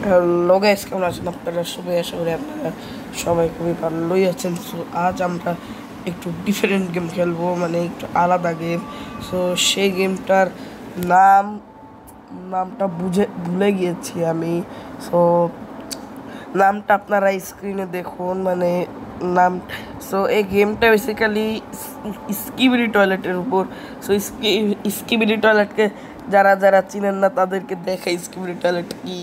Hello guys, কেমন আছেন আপনারা সবাই? আশা করি আপনারা সবাই খুবই ভালোই আছেন। সো আজ আমরা একটু ডিফারেন্ট গেম খেলবো, মানে একটু আলাদা গেম। সো সেই গেমটার নাম নামটা ভুলে গিয়েছি আমি। সো নামটা আপনারা স্ক্রিনে দেখুন, মানে নাম। সো এই গেমটা বেসিক্যালি স্কিবিডি টয়লেটের উপর। সো স্কিবিডি টয়লেটকে যারা যারা চিনেন না তাদেরকে দেখাই স্কিবিডি টয়লেট কি।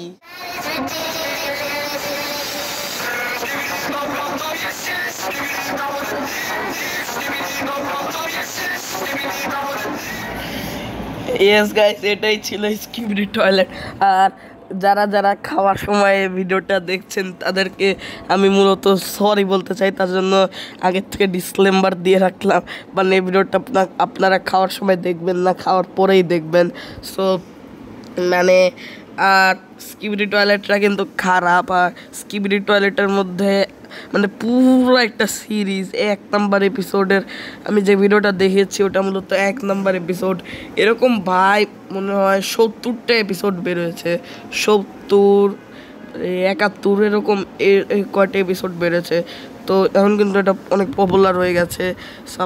ইয়েস গাইস, এটাই ছিল স্কিবিডি টয়লেট। আর যারা যারা খাওয়ার সময় ভিডিওটা দেখছেন তাদেরকে আমি মূলত সরি বলতে চাই, তার জন্য আগের থেকে ডিসক্লেম্বার দিয়ে রাখলাম। মানে এই ভিডিওটা আপনারা খাওয়ার সময় দেখবেন না, খাওয়ার পরেই দেখবেন। সো মানে আর স্কিবিডি টয়লেটটা কিন্তু খারাপ। আর স্কিবিডি টয়লেটের মধ্যে মানে পুরো একটা সিরিজ, 1 নম্বর এপিসোডের আমি যে ভিডিওটা দেখেছি ওটা মূলত 1 নম্বর এপিসোড। এরকম ভাই মনে হয় 70টা এপিসোড বেরোয়েছে, 70, 71 এরকম কয়টা এপিসোড বেরোছে। তো এখন কিন্তু এটা অনেক পপুলার হয়ে গেছে। সো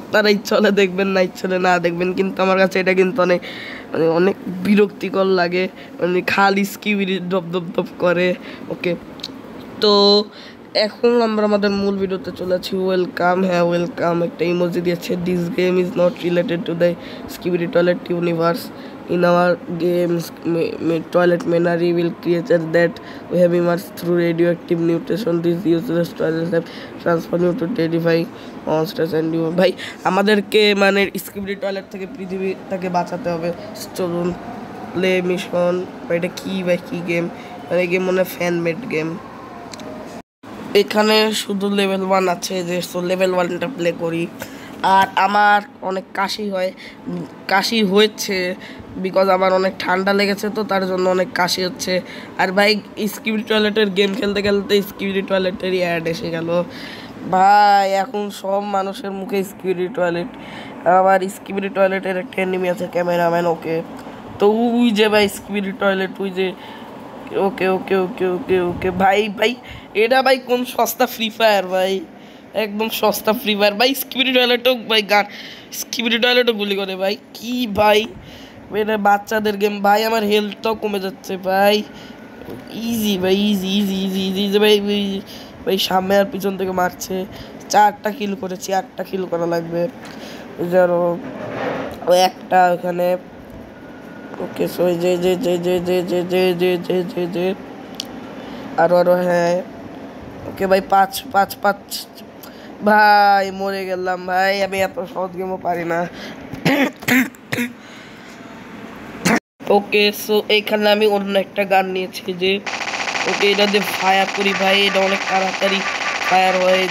আপনারা ইচ্ছা হলে দেখবেন, না ইচ্ছা হলে না দেখবেন, কিন্তু আমার কাছে এটা কিন্তু অনেক বিরক্তিকর লাগে। মানে খালি স্কিবিডি ধপ ধপ ধপ করে। ওকে, তো এখন আমরা আমাদের মূল ভিডিওতে চলেছি। ওয়েলকাম, হ্যাঁ ওয়েলকাম একটা ইমোজি দিয়েছে। This game is not related to the skibidi toilet universe. In our games, toilet menagerie will creatures that we have emerged through radioactive mutation. These useless toilets have transformed you to terrifying monsters and you. ভাই আমাদেরকে মানে skibidi toilet থেকে পৃথিবীটাকে বাঁচাতে হবে। চলুন play mission. এটা কি ভাই, কি গেম? মানে গেম মনে ফ্যান মেড গেম। এখানে শুধু লেভেল 1 আছে, যে লেভেল 1টা প্লে করি। আর আমার অনেক কাশি হয়েছে বিকজ আমার অনেক ঠান্ডা লেগেছে, তো তার জন্য অনেক কাশি হচ্ছে। আর ভাই স্কিবিডি টয়লেটের গেম খেলতে খেলতে স্কিবিডি টয়লেটেরই অ্যাড এসে গেল ভাই। এখন সব মানুষের মুখে স্কিবিডি টয়লেট। আবার স্কিবিডি টয়লেটের একটা এনিমি আছে, ক্যামেরাম্যান। ওকে, তো ওই যে ভাই স্কিবিডি টয়লেট, ওই যে। ওকে ওকে ওকে ওকে ওকে ভাই এটা ভাই কোন সস্তা ফ্রি ফায়ার ভাই, একদম সস্তা ফ্রি ফায়ার ভাই। স্কিবিডি টয়লেটও ভাই স্কিবিডি টয়লেটও গুলি করে ভাই, কি ভাই এটা বাচ্চাদের গেম ভাই। আমার হেলথটাও কমে যাচ্ছে ভাই। ইজি ভাই, easy easy easy easy easy ভাই। ভাই সামনে আর পিছন থেকে মারছে। 4টা কিল করেছি, 8টা কিল করা লাগবে। ধরো ওই একটা ওখানে। ওকে, সো যে যে যে যে যে যে যে যে যে যে যে আরো হ্যাঁ। ওকে ভাই, 5 ভাই মরে গেলাম ভাই। আমি এত সহজ গেমও পারি না। ওকে, সো এইখানে আমি অন্য একটা গান নিয়েছি যে ওকে এটা দিয়ে ফায়ার করি ভাই, এটা অনেক তাড়াতাড়ি ফায়ার হয়।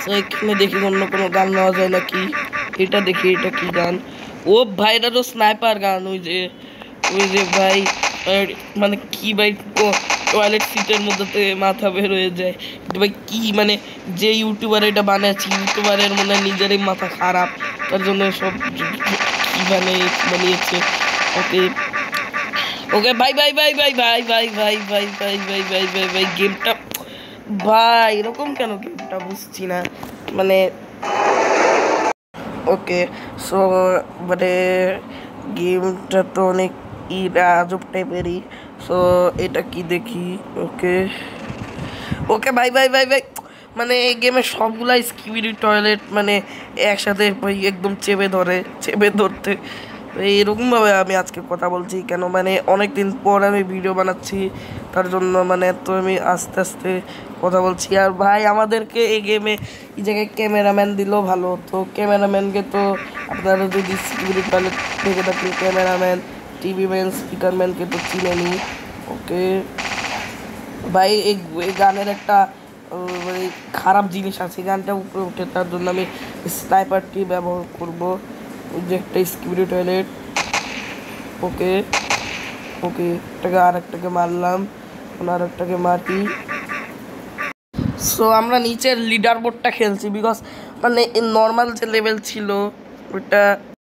সো এখানে দেখি অন্য কোনো গান নেওয়া যায় নাকি। এটা দেখি, এটা কি গান? ও ভাই এটা তো স্নাইপার গান। ওই যে ভাই মানে কি ভাই, টয়লেট সিটের মধ্যে মাথা বের হয়ে যায় ভাই। কি মানে যে ইউটিউবার এটা বানিয়েছে, ইউটিউবারের মনে হয় নিজেরই মাথা খারাপ, তার জন্য সব কি বানিয়েছে। ওকে ওকে ভাই ভাই ভাই ভাই ভাই ভাই ভাই ভাই ভাই ভাই ভাই ভাই ভাই গেমটা ভাই এরকম কেন গেমটা বুঝছি না মানে। ওকে, সো মানে গেমটা তো অনেক আজব টাইপেরই। সো এটা কি দেখি? ওকে ওকে ভাই ভাই ভাই ভাই মানে এই গেমের সবগুলাই স্কিবিডি টয়লেট মানে একসাথে ভাই একদম চেপে ধরতে এরকমভাবে আমি আজকে কথা বলছি কেন, মানে অনেক দিন পর আমি ভিডিও বানাচ্ছি, তার জন্য মানে তো আমি আস্তে আস্তে কথা বলছি। আর ভাই আমাদেরকে এই গেমে এই জায়গায় ক্যামেরাম্যান দিলেও ভালো হতো। ক্যামেরাম্যানকে তো আপনারা যদি স্কিবিডি টয়লেট থেকে থাকলে ক্যামেরাম্যান, টিভি ম্যান, স্পিকার ম্যানকে তো চিনেনি। ওকে ভাই এই গানের একটা মানে খারাপ জিনিস আছে, গানটা উপরে উঠে, তার জন্য আমি স্নাইপারটি ব্যবহার করবো। ওই যে একটা স্কিবিডি টয়লেট। ওকে ওকে একটাকে আর একটাকে মারলাম, আর একটাকে মারি। সো আমরা নিচের লিডার বোর্ডটা খেলছি বিকজ মানে নর্মাল যে লেভেল ছিল ওটা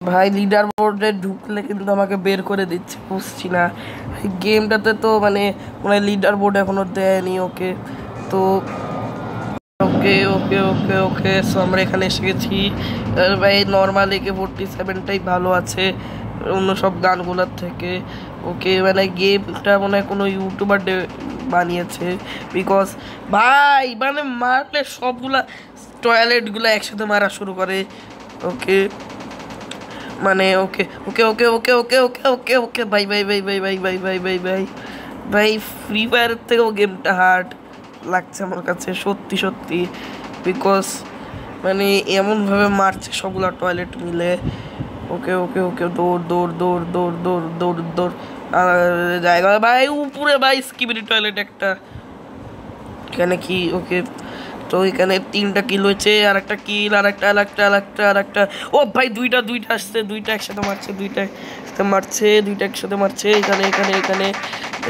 ভাই লিডার বোর্ডে ঢুকলে কিন্তু আমাকে বের করে দিচ্ছে, বুঝছি না গেমটাতে তো মানে লিডার বোর্ড এখনো দেয়নি। ওকে তো ওকে ওকে ওকে ওকে সো আমরা এখানে এসে গেছি। ভাই নর্মাল AK-47টাই ভালো আছে অন্য সব গানগুলোর থেকে। ওকে মানে গেমটা মনে হয় কোনো ইউটিউবার বানিয়েছে, বিকজ ভাই মানে মারলে সবগুলা টয়লেটগুলো একসাথে মারা শুরু করে। ওকে মানে ওকে okay okay okay okay okay okay ওকে ভাই ভাই ভাই ভাই ভাই ভাই ভাই ভাই ভাই ভাই ফ্রি ফায়ারের থেকেও গেমটা হার্ড লাগছে আমার কাছে সত্যি সত্যি, বিকজ মানে এমনভাবে মারছে সবগুলা টয়লেট মিলে। ওকে ওকে ওকে দৌড় দৌড় দৌড় দৌড় দৌড় দৌড় দৌড় জায়গা ভাই উপরে ভাই স্কিবিডি টয়লেট একটা এখানে কি। ওকে তো এখানে 3টা কিল হয়েছে, আর একটা কিল, আর একটা ও ভাই দুইটা আসছে, দুইটা একসাথে মারছে, দুইটা একসাথে মারছে এখানে এখানে এখানে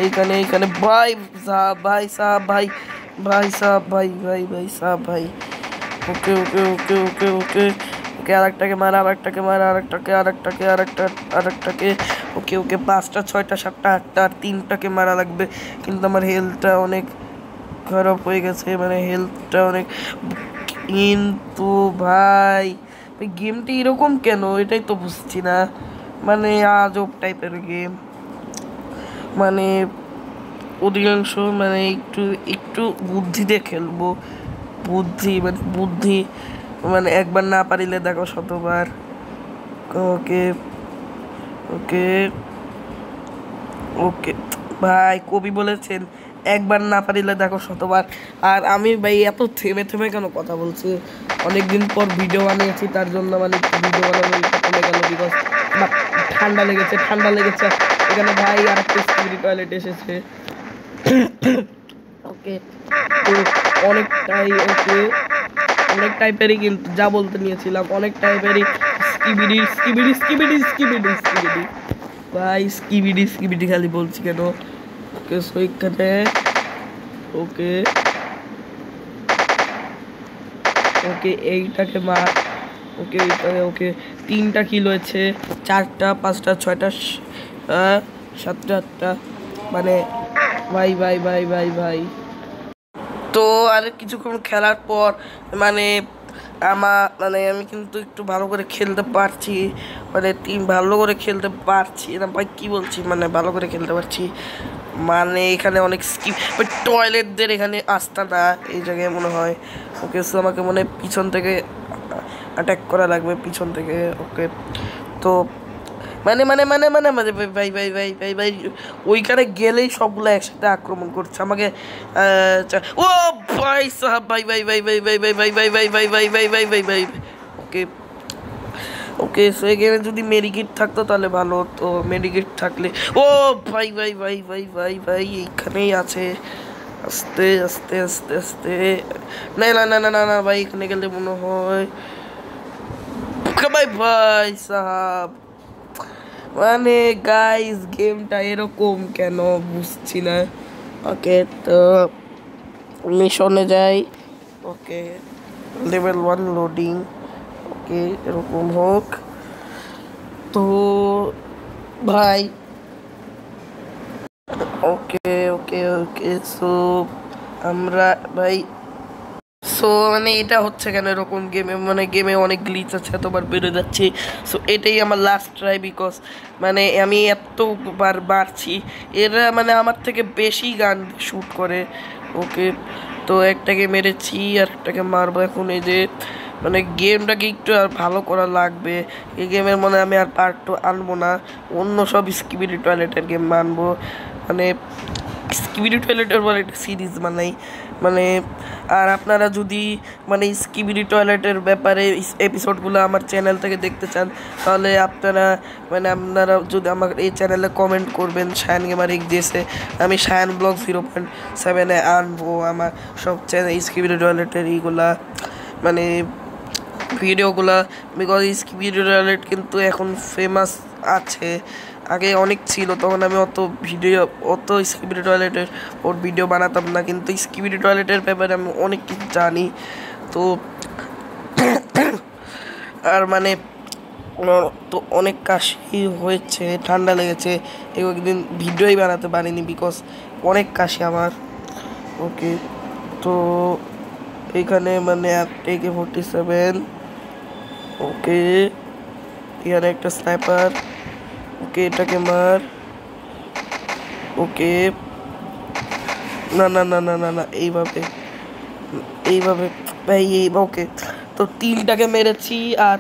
এইখানে এইখানে ভাই সাহ ভাই সাহ ভাই ভাই সাহ ভাই ভাই ভাই সাহ ভাই। ওকে ওকে ওকে ওকে ওকে ওকে আরেকটাকে মারা আরেকটাকে ওকে ওকে 5টা 6টা 7টা 8টা আর 3টাকে মারা লাগবে, কিন্তু আমার হেলথটা অনেক খারাপ হয়ে গেছে, মানে হেলথটা অনেক। কিন্তু ভাই গেমটি এরকম কেন এটাই তো বুঝছি না, মানে আজব টাইপের গেম। মানে অধিকাংশ মানে একটু একটু বুদ্ধি দিয়ে খেলবো, বুদ্ধি মানে একবার না পারিলে দেখো শতবার। ওকে ওকে ওকে ভাই কবি বলেছেন একবার না পারিলে দেখো শতবার। আর আমি ভাই এত থেমে থেমে কেন কথা বলছি, অনেকদিন পর ভিডিও বানিয়েছি তার জন্য মানে ভিডিও বানানো কমে গেল, বিকজ আমার ঠান্ডা লেগেছে এখানে ভাই আর একটা স্কিবিডি টয়লেট এসেছে। ওকে তো অনেক টাইপেরই কিন্তু যা বলতে নিয়েছিলাম অনেক টাইপেরই স্কিবিডি ভাই স্কিবিডি খালি বলছি কেন। ওকে সো এখানে ওকে ওকে এইটাকে মার। ওকে ওকে 3টা কিল হয়েছে, 4টা 5টা 6টা 7টা 8টা মানে ভাই ভাই ভাই ভাই ভাই। তো আর কিছুক্ষণ খেলার পর মানে আমি কিন্তু একটু ভালো করে খেলতে পারছি, মানে ভালো করে খেলতে পারছি না ভাই কি বলছি, মানে ভালো করে খেলতে পারছি, মানে এখানে অনেক স্কিপ টয়লেটদের এখানে আসতা না এই জায়গায় মনে হয়। ওকে সো আমাকে মনে হয় পিছন থেকে অ্যাটাক করা লাগবে পিছন থেকে। ওকে তো মানে মানে মানে মানে মানে ভাই ভাই ভাই ভাই ভাই ওইখানে গেলেই সবগুলো একসাথে আক্রমণ করছে আমাকে। ও ভাই সাহাব ভাই ভাই ভাই ভাই ভাই ভাই ভাই ভাই ভাই ভাই ভাই ভাই ভাই ভাই ওকে ওকে সো এখানে যদি মেডিকেট থাকতো তাহলে ভালো হতো, মেডিকেট থাকলে। ও ভাই ভাই ভাই ভাই ভাই ভাই এইখানেই আছে, আস্তে আস্তে আস্তে আস্তে না না না না না না ভাই এখানে গেলে মনে হয় ভাই ভাই সাহাব মানে গাইস গেমটা এরকম কেন বুঝছি না। ওকে তো মিশনে যাই। ওকে লেভেল 1 লোডিং। ওকে এরকম হোক তো ভাই। ওকে ওকে ওকে সো আমরা ভাই সো মানে এটা হচ্ছে কেন এরকম গেমে, মানে গেমে অনেক গ্লিচ আছে এতবার বেড়ে যাচ্ছি। সো এটাই আমার লাস্ট ট্রাই, বিকজ মানে আমি এতবার বাড়ছি, এরা মানে আমার থেকে বেশি গান শ্যুট করে। ওকে তো একটাকে মেরেছি আর একটাকে মারবো এখন। এই যে মানে গেমটাকে একটু আর ভালো করা লাগবে, এই গেমের মনে আমি আর পার্ট 2 আনবো না, অন্য সব স্কিবিডি টয়লেটের গেম আনবো, মানে স্কিবিডি টয়লেটের পর একটা সিরিজ বানাই মানে। আর আপনারা যদি মানে স্কিবিডি টয়লেটের ব্যাপারে এপিসোডগুলো আমার চ্যানেল থেকে দেখতে চান তাহলে আপনারা যদি আমার এই চ্যানেলে কমেন্ট করবেন শায়ান গেমার দিয়েছে, আমি শায়ান ব্লগ 0.7-এ আনবো আমার সব চ্যানেল স্কিবিডি টয়লেটের এইগুলা মানে ভিডিওগুলা, বিকজ স্কিবিডি টয়লেট কিন্তু এখন ফেমাস আছে, আগে অনেক ছিল তখন আমি অত স্কিবিডি টয়লেটের ওর ভিডিও বানাতাম না, কিন্তু স্কিবিডি টয়লেটের ব্যাপারে আমি অনেক কিছু জানি। তো আর মানে আমার তো অনেক কাশি হয়েছে, ঠান্ডা লেগেছে, একদিন ভিডিওই বানাতে পারিনি বিকজ অনেক কাশি আমার। ওকে, তো এখানে মানে AK-47, ওকে এখানে একটা স্নাইপার, ওকে এটাকে মার, ওকে না না না না না না এইভাবে এইভাবে ভাই এই ওকে, তো 3টাকে মেরেছি আর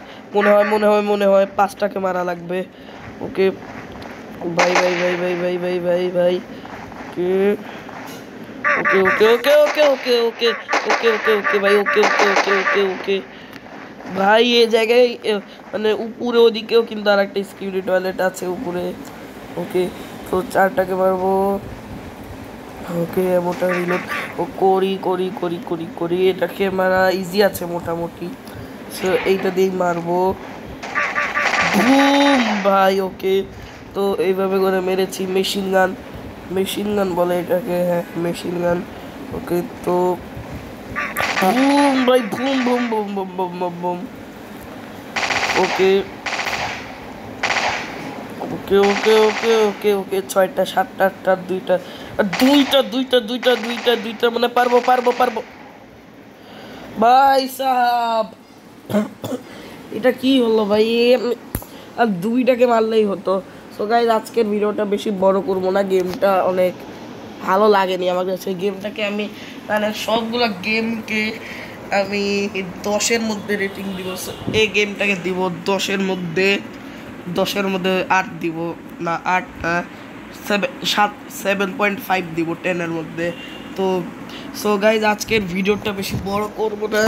মনে হয় 5টাকে মারা লাগবে। ওকে ভাই ভাই ভাই ভাই ভাই ভাই ভাই ভাই ওকে okay okay okay okay okay okay okay ওকে ভাই ওকে ওকে ওকে ওকে ওকে ভাই এই জায়গায় মানে উপরে ওদিকেও কিন্তু আর একটা সিকিউরিটি টয়লেট আছে উপরে। ওকে, তো 4টাকে মারবো। ওকে মোটা রিলোড ও করি করি করি করি করি এটাকে মারা ইজি আছে মোটামুটি, সো এইটা দিয়েই মারবো। বুম ভাই ওকে, তো এইভাবে করে মেরেছি। মেশিন গান বলে এটাকে, হ্যাঁ মেশিন গান। ওকে, তো বুম ভাই boom boom boom boom boom boom boom. Okay okay okay okay okay okay 6টা 7টা 8টা 2টা আর দুইটা মানে পারবো পারবো পারবো ভাই সাহাব। এটা কি হলো ভাই, আর 2টাকে মারলেই হতো। সো গাইজ আজকের ভিডিওটা বেশি বড় করবো না, গেমটা অনেক ভালো লাগেনি আমার কাছে। গেমটাকে আমি মানে সবগুলো গেমকে আমি 10-এর মধ্যে রেটিং দিব। এই গেমটাকে দিব 10-এর মধ্যে 8 দিব, না 8 7.5 দিব 10-এর মধ্যে। তো সো গাইজ আজকের ভিডিওটা বেশি বড় করবো না,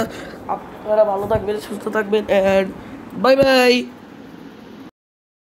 আপনারা ভালো থাকবেন, সুস্থ থাকবেন, অ্যান্ড বাই বাই।